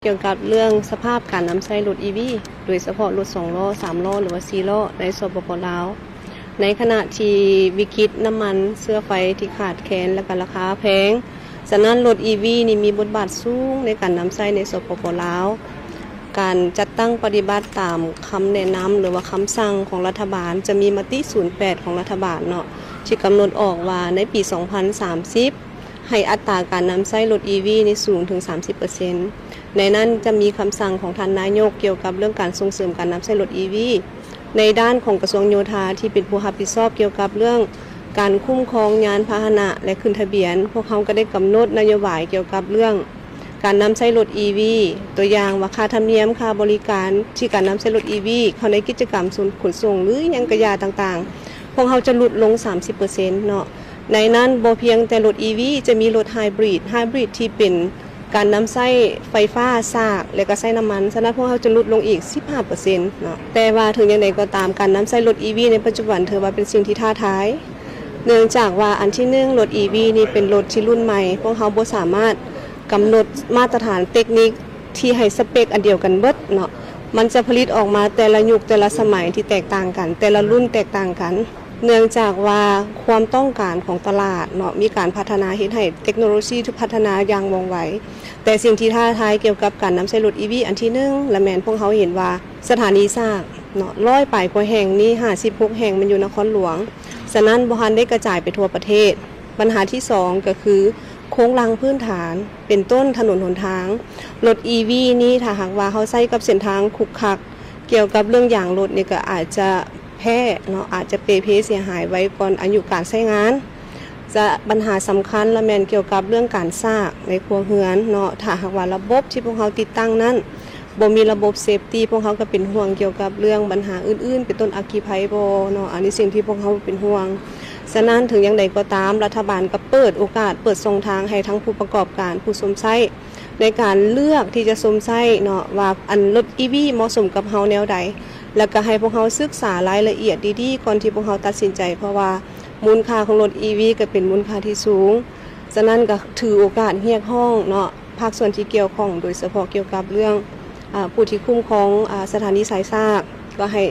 เกี่ยวกับเรื่องสภาพการนำใช้รถ EV โดยเฉพาะรถ2ล้อ3ล้อหรือว่า4ล้อในสปป.ลาวในขณะที่วิกฤตน้ำมันเชื้อไฟที่ขาดแคลนและก็ราคาแพงฉะนั้นรถ EV นี่มีบทบาทสูงในการนำใช้ในสปป.ลาวการจัดตั้งปฏิบัติตามคำแนะนำหรือว่าคำสั่งของรัฐบาลจะมีมติ08ของรัฐบาลเนาะที่กำหนดออกว่าในปี 2030 ให้อัตราการนำใช้รถ EV นี่สูงถึง 30%ในนั้นจะมีคำสั่งของท่านนายกเกี่ยวกับเรื่องการส่งเสริมการนำใช้รถ EV ในด้านของกระทรวงโยธาที่เป็นผู้รับผิดชอบเกี่ยวกับเรื่องการคุ้มครองยานพาหนะและขึ้นทะเบียนพวกเขาก็ได้กำหนดนโยบายเกี่ยวกับเรื่องการนำใช้รถ EV ตัวอย่างว่าค่าธรรมเนียมค่าบริการที่การนำใช้รถ EV เข้าในกิจกรรมขนส่งหรือยังกระยาต่างๆพวกเขาจะลดลง 30% เนาะในนั้นบ่เพียงแต่รถ EV จะมีรถไฮบริดที่เป็นการนำใช้ไฟฟ้าซากและก็ใช้น้ำมันฉะนั้นพวกเขาจะลดลงอีก 15% เนาะแต่ว่าถึงอย่างไรก็ตามการนำใช้รถ EV ในปัจจุบันถือว่าเป็นสิ่งที่ท้าทายเนื่องจากว่าอันที่1รถ EV นี่เป็นรถที่รุ่นใหม่พวกเขาบ่สามารถกำหนดมาตรฐานเทคนิคที่ให้สเปคอันเดียวกันเบิดเนาะมันจะผลิตออกมาแต่ละยุคแต่ละสมัยที่แตกต่างกันแต่ละรุ่นแตกต่างกันเนื่องจากว่าความต้องการของตลาดเนาะมีการพัฒนาเฮ็ดให้เทคโนโลยีทุกพัฒนาอย่างว่องไวแต่สิ่งที่ท้าทายเกี่ยวกับการนำใช้รถ EV อันที่1และแม่นพวกเขาเห็นว่าสถานีซากเนาะ100 ปลายกว่าแห่งนี้56แห่งมันอยู่นครหลวงฉะนั้นบ่ทันได้กระจายไปทั่วประเทศปัญหาที่2ก็คือโครงหลังพื้นฐานเป็นต้นถนนหนทางรถ EV นี้ถ้าหากว่าเขาใช้กับเส้นทางขรุขระเกี่ยวกับเรื่องยางรถนี่ก็อาจจะแพ้เนาะอาจจะเสียหายไว้ก่อนอายุการใช้งานจะปัญหาสำคัญและแม่นเกี่ยวกับเรื่องการซากในครัวเรือนเนาะถ้าหากว่าระบบที่พวกเขาติดตั้งนั้นบ่มีระบบเซฟตี้พวกเขาก็เป็นห่วงเกี่ยวกับเรื่องปัญหาอื่นๆเป็นต้นอัคคีภัยบ่เนาะอันนี้สิ่งที่พวกเขาเป็นห่วงฉะนั้นถึงอย่างใดก็ตามรัฐบาลก็เปิดโอกาสเปิดช่องทางให้ทั้งผู้ประกอบการผู้สมใช้ในการเลือกที่จะสมใช้เนาะว่าอันรถ EV เหมาะสมกับเฮาแนวใดแล้วก็ให้พวกเขาศึกษารายละเอียดดีๆก่อนที่พวกเขาตัดสินใจเพราะว่ามูลค่าของรถ EV ก็เป็นมูลค่าที่สูงฉะนั้นก็ถือโอกาสเรียกร้องเนาะภาคส่วนที่เกี่ยวข้องโดยเฉพาะเกี่ยวกับเรื่องผู้ที่คุ้มครองสถานีสายซากก็ให้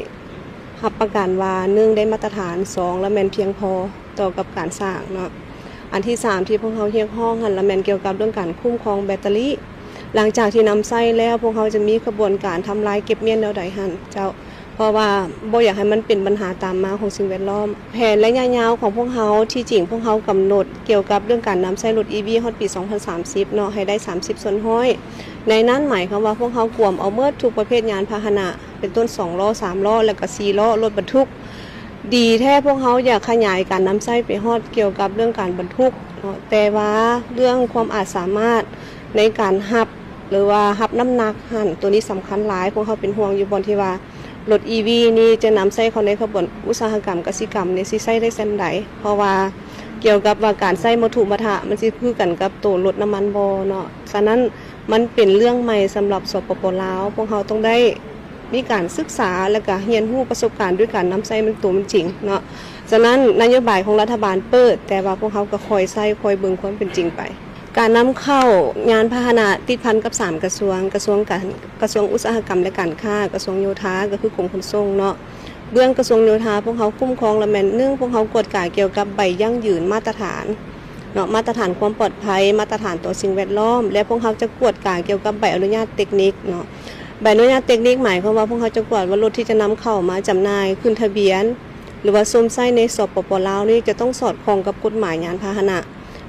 รับประกันว่า1ได้มาตรฐาน2และแม่นเพียงพอต่อกับการสร้างเนาะอันที่3ที่พวกเขาเรียกร้องหันและแม่นเกี่ยวกับเรื่องการคุ้มครองแบตเตอรี่หลังจากที่นำใช้แล้วพวกเขาจะมีกระบวนการทำลายเก็บเมียนแนวใดหันเจ้าเพราะว่าบ่อยากให้มันเป็นปัญหาตามมาของสิ่งแวดล้อมแผนระยะยาวของพวกเขาที่จริงพวกเขากำหนดเกี่ยวกับเรื่องการนำใช้รถ EV ฮอดปี 2030 เนาะให้ได้30ส่วนห้อยในนั้นหมายความว่าพวกเขากวมเอาเมื่อทุกประเภทยานพาหนะเป็นต้น2ล้อ3ล้อแล้วก็4ล้อรถบรรทุกดีแท้พวกเขาอยากขยายการนำใช้ไปฮอดเกี่ยวกับเรื่องการบรรทุกเนาะแต่ว่าเรื่องความอาจสามารถในการหับหรือว่าหับน้ำหนักหันตัวนี้สำคัญหลายพวกเขาเป็นห่วงอยู่บนที่ว่ารถ EV นี่จะนำใช้เข้าในขบวนอุตสาหกรรมกสิกรรมในสิใช้ได้เส้นใดเพราะว่าเกี่ยวกับว่าการใช้วัตถุมะทะมันสิคือกันกับตัวรถน้ำมันบ่เนาะฉะนั้นมันเป็นเรื่องใหม่สำหรับสปป.ลาวพวกเขาต้องได้มีการศึกษาและก็เรียนรู้ประสบการณ์ด้วยการนำใช้มันตัวมันจริงเนาะฉะนั้นนโยบายของรัฐบาลเปิดแต่ว่าพวกเขาก็คอยใช้คอยเบิ่งความเป็นจริงไปการนำเข้ายานพาหนะติดพันกับ3กระทรวงกระทรวงอุตสาหกรรมและการค้ากระทรวงโยธาก็คือกรมขนส่งเนาะเบื้องกระทรวงโยธาพวกเขาคุ้มครองและแม่นพวกเขากวดกาเกี่ยวกับใบยั่งยืนมาตรฐานเนาะมาตรฐานความปลอดภัยมาตรฐานต่อสิ่งแวดล้อมและพวกเขาจะกวดกาเกี่ยวกับใบอนุญาตเทคนิคเนาะใบอนุญาตเทคนิคหมายความว่าพวกเขาจะกวดว่ารถที่จะนำเข้ามาจำหน่ายขึ้นทะเบียนหรือว่าสมใช้ในสปป.ลาวนี่จะต้องสอดคล้องกับกฎหมายยานพาหนะ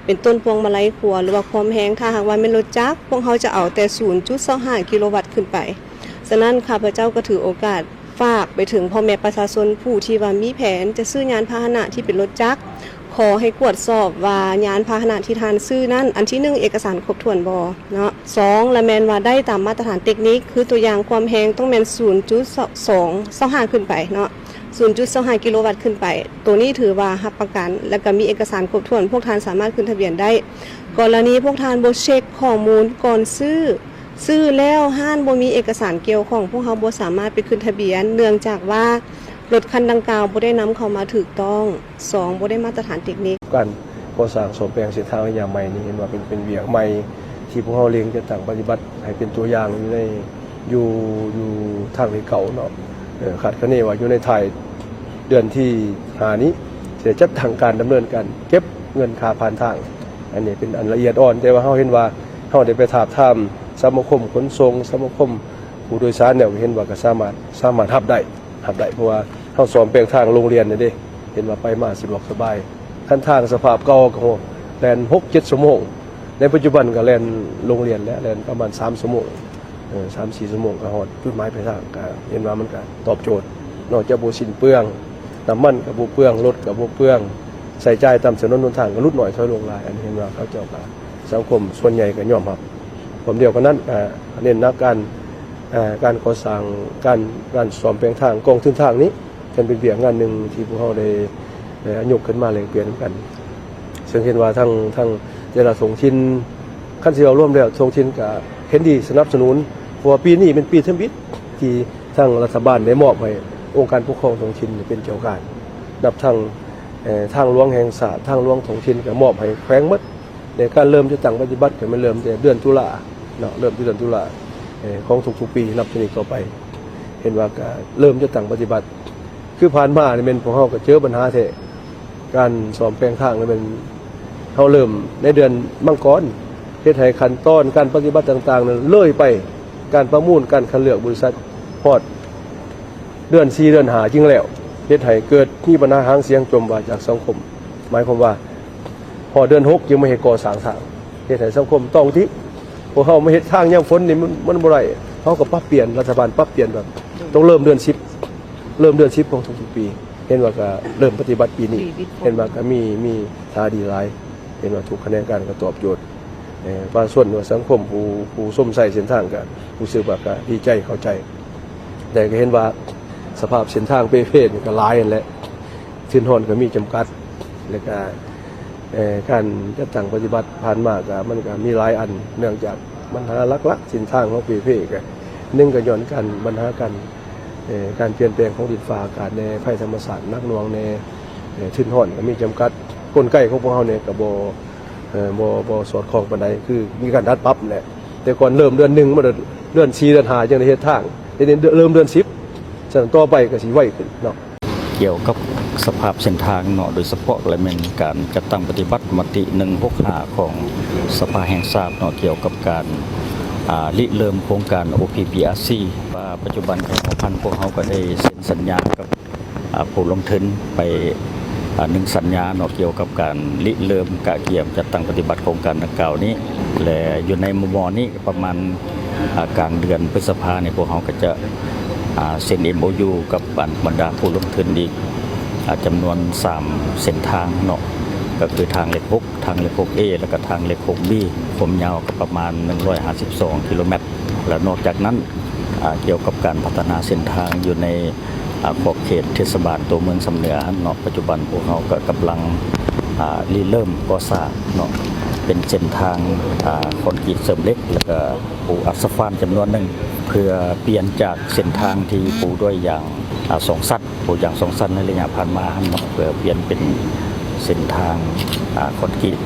เป็นต้นพวงมาลัยขัวหรือว่าความแห้งถ้าหากว่าเป็นรถจักรพวกเขาจะเอาแต่ 0.25 กิโลวัตต์ขึ้นไปฉะนั้นข้าพเจ้าก็ถือโอกาสฝากไปถึงพ่อแม่ประชาชนผู้ที่ว่ามีแผนจะซื้อยานพาหนะที่เป็นรถจักรขอให้กวดสอบว่ายานพาหนะที่ทานซื้อนั้นอันที่1เอกสารครบถ้วนบ่เนาะ2และแม่นว่าได้ตามมาตรฐานเทคนิคคือตัวอย่างความแห้งต้องแม่น 0.25 ขึ้นไปเนาะ0.25 กิโลวัตต์ขึ้นไปตัวนี้ถือว่ารับประกันและก็มีเอกสารครบถ้วนพวกท่านสามารถขึ้นทะเบียนได้กรณีพวกท่านบ่เช็คข้อมูลก่อนซื้อแล้วห้านบ่มีเอกสารเกี่ยวข้องพวกเขาบ่สามารถไปขึ้นทะเบียนเนื่องจากว่ารถคันดังกล่าวบ่ได้นำเข้ามาถูกต้อง2บ่ได้มาตรฐานเทคนิคการก่อสร้างสมแปลงเส้นทางระยะใหม่นี่เห็นว่าเป็นเวียกใหม่ ที่พวกเราเลี้ยงจะต่างปฏิบัติให้เป็นตัวอย่างอยู่ในอยู่ทางที่เก่าเนาะขาดคะเนว่าอยู่ในไทยเดือนที่5นี้จะจัดทางการดำเนินการเก็บเงินค่าผ่านทางอันนี้เป็นอันละเอียดอ่อนแต่ว่าเฮาเห็นว่าเฮาได้ไปถามถามสมาคมขนส่งสมาคมผู้โดยสารเนี่ยเห็นว่าก็สามารถรับได้เพราะว่าเฮาสอนแปลงทางโรงเรียนนี่เด้เห็นว่าไปมาสะดวกสบายคันทางสภาพเก่าก็แล่น 6-7 ชั่วโมงในปัจจุบันก็แล่นโรงเรียนแล้วแล่นประมาณ3ชั่วโมง3-4 ชั่วโมงก็ฮอดจุดหมายปลายทางก็เห็นว่ามันก็ตอบโจทย์นอกจากบ่สิ้นเปลืองน้ำมันก็บ่เปลืองรถก็บ่เปลืองใส่จ่ายตามถนนหนทางก็ลดน้อยถอยลงหลายอันนี้เห็นว่าเขาเจ้าก็สังคมส่วนใหญ่ก็ยอมรับผมเดียวกันนั้นเน้นนักการก่อสร้างการซ่อมแปลงทางกองทุนทางนี้เป็นเบียงงานหนึ่งที่พวกเราได้ยกขึ้นมาเลยเปลี่ยนกันซึ่งเห็นว่าทั้งเจริญส่งชินขั้นที่เราร่วมแล้วส่งชินกับเห็นดีสนับสนุนเพราะว่าปีนี้เป็นปีเทอมบิดที่ทั้งรัฐบาลได้มอบให้องค์การปกครองท้องถิ่นเป็นเจ้าการนับทางหลวงแห่งชาติทางหลวงท้องถิ่นก็มอบให้แขวงหมดในการเริ่มจะตั้งปฏิบัติก็มันเริ่มแต่เดือนตุลาเนาะเริ่มที่เดือนตุลาของทุกๆปีนับจากนี้ต่อไปเห็นว่าก็เริ่มจะตั้งปฏิบัติคือผ่านมาเนี่ยเป็นพวกเราก็เจอปัญหาแท้การซ่อมแปลงทางเนี่ยเป็นเขาเริ่มในเดือนมังกรเฮ็ดให้ขั้นตอนการปฏิบัติต่างๆนั้นเลยไปการประมูลการคัดเลือกบริษัทฮอดเดือน4เดือน5จริงแล้วเฮ็ดให้เกิดมีปัญหาหางเสียงจมว่าจากสังคมหมายความว่าพอเดือน6ยังไม่เฮ็ดก่อสร้างทางเฮ็ดให้สังคมต้องที่พวกเฮามาเฮ็ดทางยามฝนนี่มันบ่ได้เฮาก็ปรับเปลี่ยนรัฐบาลปรับเปลี่ยนแบบต้องเริ่มเดือน10ของทุกๆปีเห็นว่าก็เริ่มปฏิบัติปีนี้เห็นว่าก็มีท่าดีหลายเห็นว่าทุกคะแนนการก็ตอบโจทย์บางส่วนว่าสังคมผู้ส้มใส่เส้นทางก็รู้สึกว่าก็ดีใจเข้าใจแต่ก็เห็นว่าสภาพเส้นทางเป้ๆนี่ก็หลายนั่นแหละสิ้นหอนก็มีจำกัดแล้วก็การจัดตั้งปฏิบัติผ่านมาก็มันก็มีหลายอันเนื่องจากปัญหาหลักๆเส้นทางของเป้ๆก็นึ่งก็ย้อนกันปัญหากันการเปลี่ยนแปลงของดินฟ้าอากาศในภัยธรรมศาสตร์นักหน่วงในทิ้นห่อนก็มีจำกัดกลไกของพวกเราเนี่ยก็บ่สอดคล้องปานใดคือมีการดัดปรับแหละแต่ก่อนเริ่มเดือน1มาเดือน4เดือน5จังได้เฮ็ดทางเริ่มเดือน10ฉะนั้นต่อไปก็สิไวขึ้นเนาะเกี่ยวกับสภาพเส้นทางเนาะโดยเฉพาะและเป็นการจัดตั้งปฏิบัติมติ165ของสภาแห่งชาติเนาะเกี่ยวกับการริเริ่มโครงการ OPPRC ว่าปัจจุบันของพวกเขาก็ได้เซ็นสัญญากับผู้ลงทุนไป1สัญญาเนาะเกี่ยวกับการริเริ่มกะเกี่ยมจัดตั้งปฏิบัติโครงการดังกล่าวนี้และอยู่ในมุมมองนี้ประมาณกลางเดือนพฤษภาคมพวกเขาก็จะเซ็น MOU กับบรรดาผู้ลงทุนอีกจำนวน3เส้นทางเนาะก็คือทางเล็ก6ทางเล็ก 6A แล้วก็ทางเล็ก 6B ความยาวก็ประมาณ152กิโลเมตรและนอกจากนั้นเกี่ยวกับการพัฒนาเส้นทางอยู่ในขอบเขตเทศบาลตัวเมืองสำเหนือเนาะปัจจุบันพวกเขาก็กำลังเริ่มก่อสร้างเนาะเป็นเส้นทางคอนกรีตเสริมเหล็กแล้วก็ปูอัสฟันจำนวนหนึ่งเพื่อเปลี่ยนจากเส้นทางที่ปูด้วยอย่าง2 สั้นปูอย่าง2 สั้นในระยะผ่านมาเนาะเพื่อเปลี่ยนเป็นเส้นทางคอนกรีต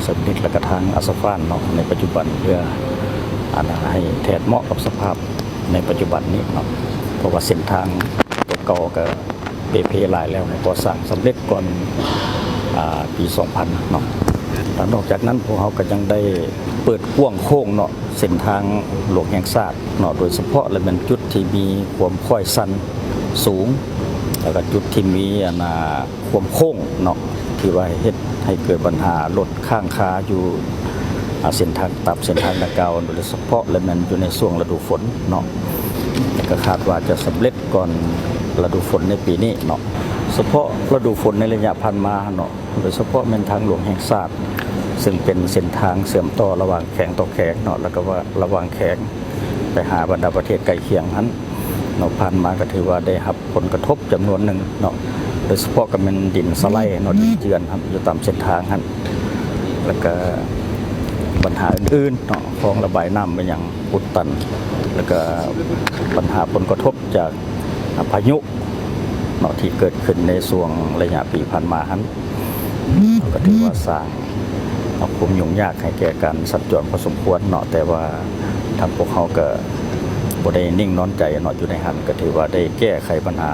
เสริมเหล็กและก็ทางอัสฟันเนาะในปัจจุบันเพื่อให้แทนเหมาะกับสภาพในปัจจุบันนี้เนาะเพราะว่าเส้นทางตัวเก่าก็เพหลายแล้วก่อสร้างสำเร็จก่อนปี 2000 เนาะนอกจากนั้นพวกเขาก็ยังได้เปิดกว้างโค้งเนาะเส้นทางหลวงแห่งชาติเนาะโดยเฉพาะและเป็นจุดที่มีความค่อยสั้นสูงแล้วก็จุดที่มีความโค้งเนาะที่ว่าเฮ็ดให้เกิดปัญหารถข้างคาอยู่เส้นทางตับเส้นทางดังกล่าวโดยเฉพาะและมันอยู่ในช่วงฤดูฝนเนาะก็คาดว่าจะสำเร็จก่อนฤดูฝนในปีนี้เนาะเฉพาะฤดูฝนในระยะผ่านมาเนาะโดยเฉพาะเป็นทางหลวงแห่งชาติซึ่งเป็นเส้นทางเสื่อมต่อระหว่างแขงต่อแขงเนาะแล้วก็ว่าระหว่างแขงไปหาบรรดาประเทศใกล้เคียงนั้นเนาะผ่านมาก็ถือว่าได้รับผลกระทบจำนวนหนึ่งเนาะโดยเฉพาะก็เป็นดินสไลด์เนาะดินเจือนครับอยู่ตามเส้นทางนั้นแล้วก็ปัญหาอื่นๆเนาะคลองระบายน้ำไปอย่างอุดตันแล้วก็ปัญหาผลกระทบจากพายุเนาะที่เกิดขึ้นในช่วงระยะปีผ่านมานั้นก็ถือว่าสร้าง เอาความยุ่งยากให้แก่การสัญจรพอสมควรเนาะแต่ว่าทางพวกเขาก็บ่ได้นิ่งนอนใจเนาะอยู่ในหันก็ถือว่าได้แก้ไขปัญหา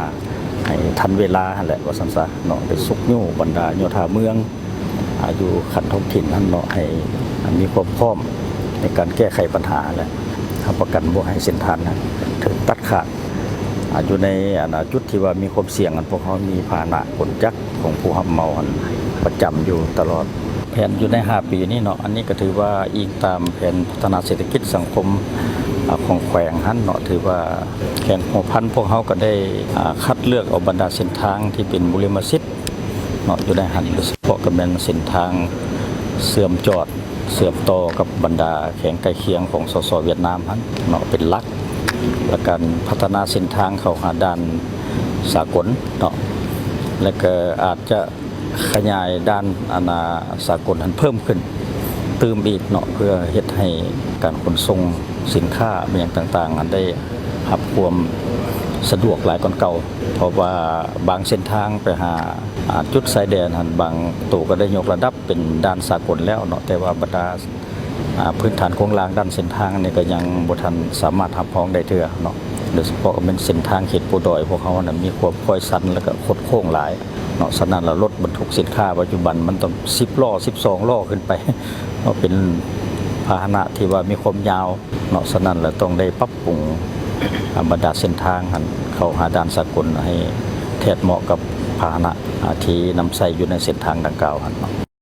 ให้ทันเวลาหั่นแหละว่าซั่นซะเนาะได้สุกยู่บรรดาโยธาเมืองอยู่ขันท้องถิ่นนั้นเนาะให้มีความพร้อมในการแก้ไขปัญหาแหละทำประกันบ่ให้เส้นทางนั้นถึงตัดขาดอยู่ในจุดที่ว่ามีความเสี่ยงพวกเขามีพาหนะขนจักรของผู้รับเหมาประจำอยู่ตลอดแผนอยู่ใน5ปีนี้เนาะอันนี้ก็ถือว่าอิงตามแผนพัฒนาเศรษฐกิจสังคมของแขวงหันเนาะถือว่าแขวงหัวพันพวกเขาก็ได้คัดเลือกเอาบรรดาเส้นทางที่เป็นบุรมสิทธิ์เนาะอยู่ในหันโดยเฉพาะก็เป็นเส้นทางเสื่อมจอดเสื่อมต่อกับบรรดาแขวงใกล้เคียงของสสเวียดนามหันเนาะเป็นหลักและการพัฒนาเส้นทางเข้าหาด้านสากลเนาะและก็อาจจะขยายด้านสากลเพิ่มขึ้นเติมอีกเนาะเพื่อเฮ็ดให้การขนส่งสินค้าอย่างต่างๆอันได้รับความสะดวกหลายกว่าเก่าเพราะว่าบางเส้นทางไปหาจุดชายแดนหันบางตัวก็ได้ยกระดับเป็นด้านสากลแล้วเนาะแต่ว่าบรรดาพื้นฐานโครงสร้างด้านเส้นทางนี่ก็ยังบ่ทันสามารถรับรองได้เทื่อเนาะโดยเฉพาะเป็นเส้นทางเขตปูดอยพวกเขานะมีความค่อยสั้นแล้วก็คดโค้งหลายเนาะฉะนั้นแล้วรถบรรทุกสินค้าปัจจุบันมันต้อง10ล้อ12ล้อขึ้นไปเนาะเป็นพาหนะที่ว่ามีความยาวเนาะฉะนั้นแล้วต้องได้ปรับปรุงบรรดาเส้นทางหันเข้าหาด้านสากลให้แทบเหมาะกับพาหนะที่นำใช้อยู่ในเส้นทางดังกล่าวหันเนาะ